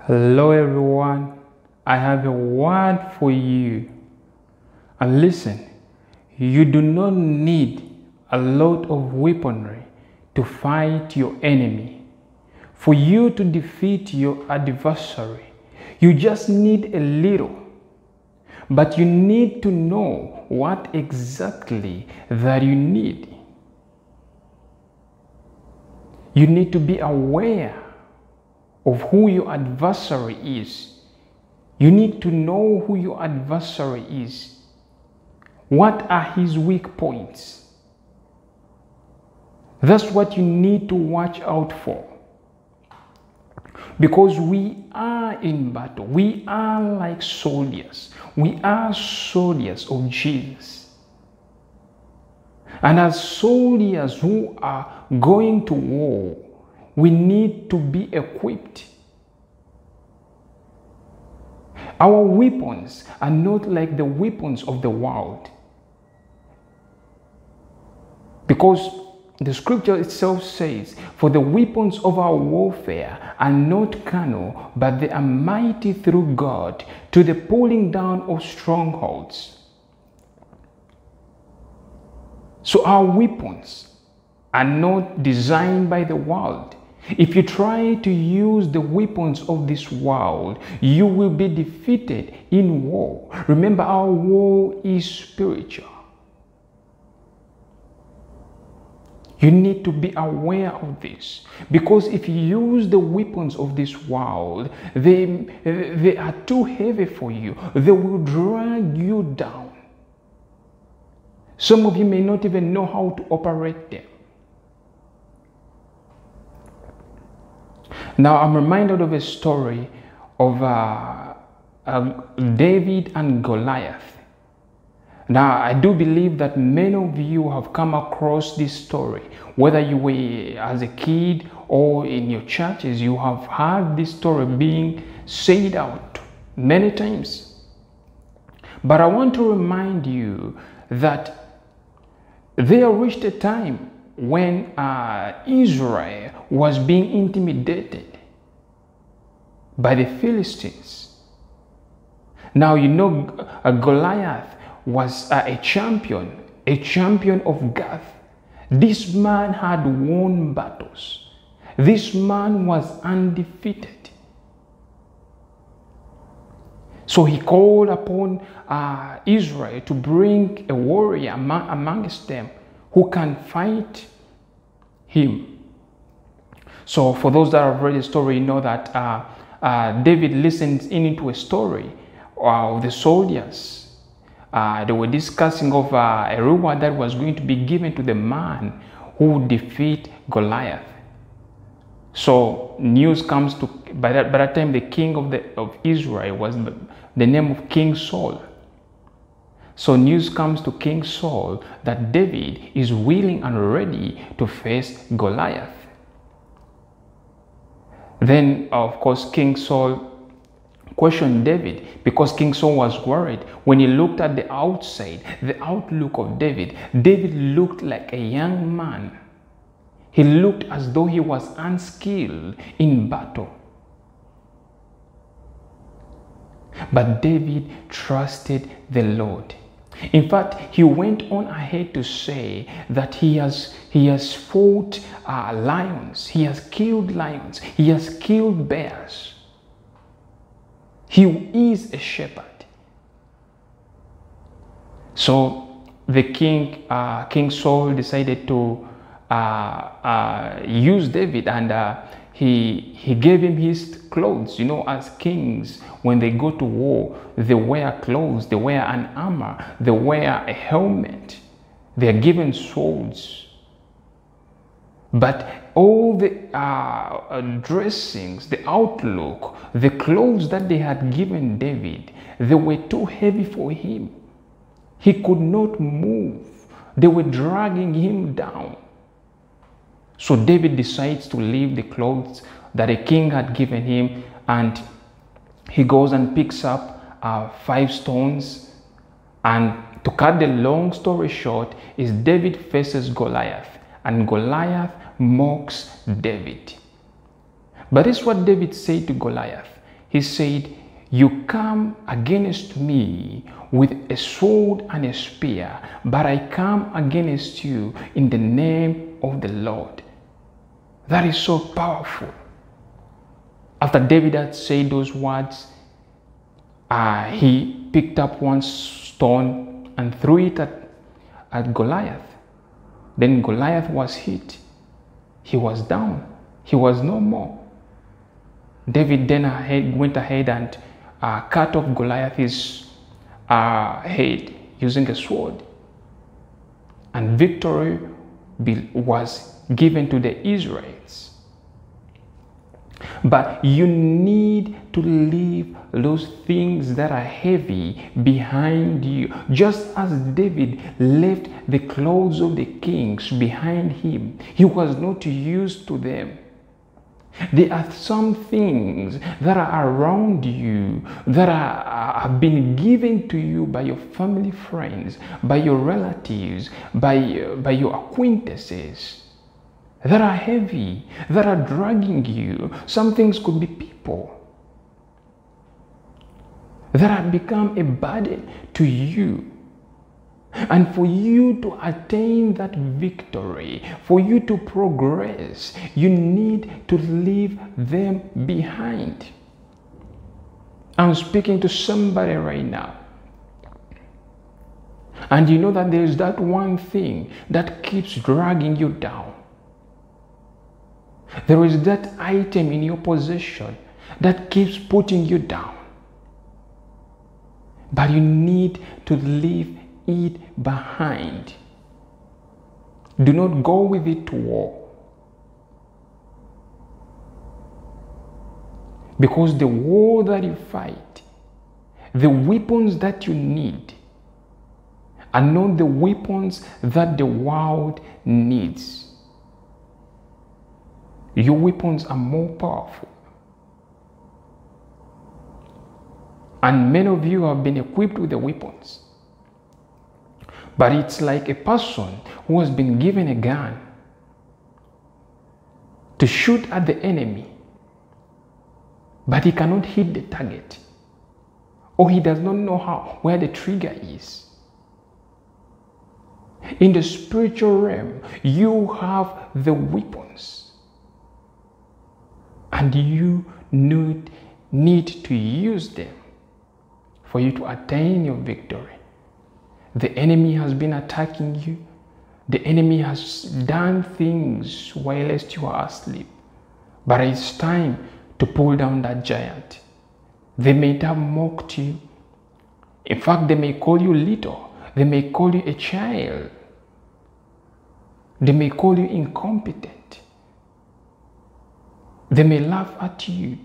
Hello everyone, I have a word for you. And listen, you do not need a lot of weaponry to fight your enemy. For you to defeat your adversary, you just need a little. But you need to know what exactly that you need. You need to be aware of who your adversary is. You need to know who your adversary is. What are his weak points? That's what you need to watch out for. Because we are in battle. We are like soldiers. We are soldiers of Jesus. And as soldiers who are going to war, we need to be equipped. Our weapons are not like the weapons of the world. Because the scripture itself says, "For the weapons of our warfare are not carnal, but they are mighty through God to the pulling down of strongholds." So our weapons are not designed by the world. If you try to use the weapons of this world, you will be defeated in war. Remember, our war is spiritual. You need to be aware of this, because if you use the weapons of this world, they are too heavy for you. They will drag you down. Some of you may not even know how to operate them. Now, I'm reminded of a story of David and Goliath. Now, I do believe that many of you have come across this story. Whether you were as a kid or in your churches, you have heard this story being said out many times. But I want to remind you that there reached a time when Israel was being intimidated by the Philistines. Now, you know, Goliath was a champion of Gath. This man had won battles. This man was undefeated. So he called upon Israel to bring a warrior amongst them who can fight him. So for those that have read the story, you know that David listens into a story of the soldiers. They were discussing of a reward that was going to be given to the man who would defeat Goliath. So news comes to, by that time the king of Israel was the name of King Saul. So news comes to King Saul that David is willing and ready to face Goliath. Then, of course, King Saul questioned David, because King Saul was worried. When he looked at the outside, the outlook of David, David looked like a young man. He looked as though he was unskilled in battle. But David trusted the Lord. In fact, he went on ahead to say that he has fought lions, he has killed lions, he has killed bears. He is a shepherd. So the King Saul decided to use David, and he gave him his clothes. You know, as kings, when they go to war, they wear clothes, they wear an armor, they wear a helmet, they are given swords. But all the dressings, the outlook, the clothes that they had given David, they were too heavy for him. He could not move. They were dragging him down. So David decides to leave the clothes that a king had given him, and he goes and picks up 5 stones. And to cut the long story short, is David faces Goliath, and Goliath mocks David. But this is what David said to Goliath. He said, "You come against me with a sword and a spear, but I come against you in the name of the Lord." That is so powerful. After David had said those words, he picked up one stone and threw it at Goliath. Then Goliath was hit. He was down. He was no more. David then went ahead and cut off Goliath's head using a sword. And victory was given to the Israelites. But you need to leave those things that are heavy behind you. Just as David left the clothes of the kings behind him, he was not used to them. There are some things that are around you that have been given to you by your family, friends, by your relatives, by your acquaintances, that are heavy, that are dragging you. Some things could be people that have become a burden to you. And for you to attain that victory, for you to progress, you need to leave them behind. I'm speaking to somebody right now. And you know that there is that one thing that keeps dragging you down. There is that item in your possession that keeps putting you down. But you need to leave it behind. Do not go with it to war. Because the war that you fight, the weapons that you need, are not the weapons that the world needs. Your weapons are more powerful. And many of you have been equipped with the weapons. But it's like a person who has been given a gun to shoot at the enemy, but he cannot hit the target, or he does not know where the trigger is. In the spiritual realm, you have the weapons, and you need to use them for you to attain your victory. The enemy has been attacking you. The enemy has done things whilst you are asleep. But it's time to pull down that giant. They may have mocked you. In fact, they may call you little. They may call you a child. They may call you incompetent. They may laugh at you.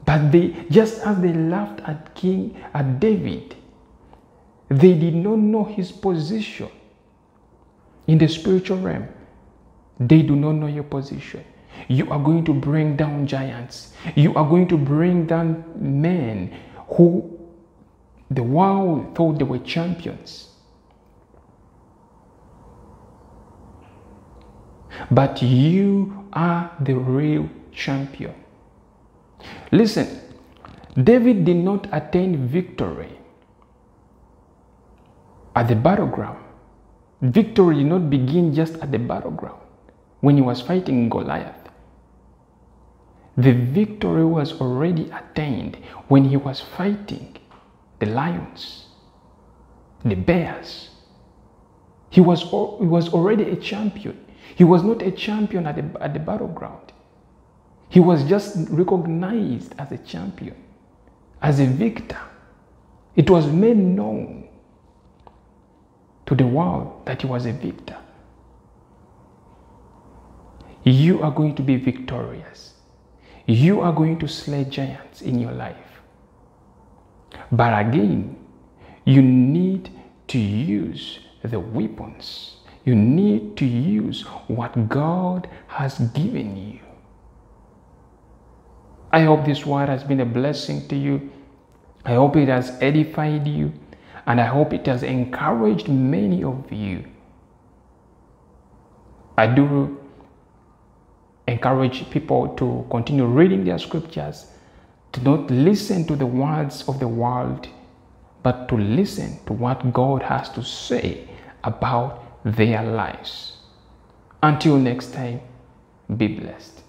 But just as they laughed at David, they did not know his position. In the spiritual realm, they do not know your position. You are going to bring down giants. You are going to bring down men who the world thought they were champions. But you are the real champion. Listen, David did not attain victory at the battleground. Victory did not begin just at the battleground when he was fighting Goliath. The victory was already attained when he was fighting the lions, the bears. He was already a champion. He was not a champion at the battleground. He was just recognized as a champion, as a victor. It was made known to the world that he was a victor. You are going to be victorious. You are going to slay giants in your life. But again, you need to use the weapons. You need to use what God has given you. I hope this word has been a blessing to you. I hope it has edified you. And I hope it has encouraged many of you. I do encourage people to continue reading their scriptures to not listen to the words of the world, but to listen to what God has to say about their lives. Until next time, be blessed.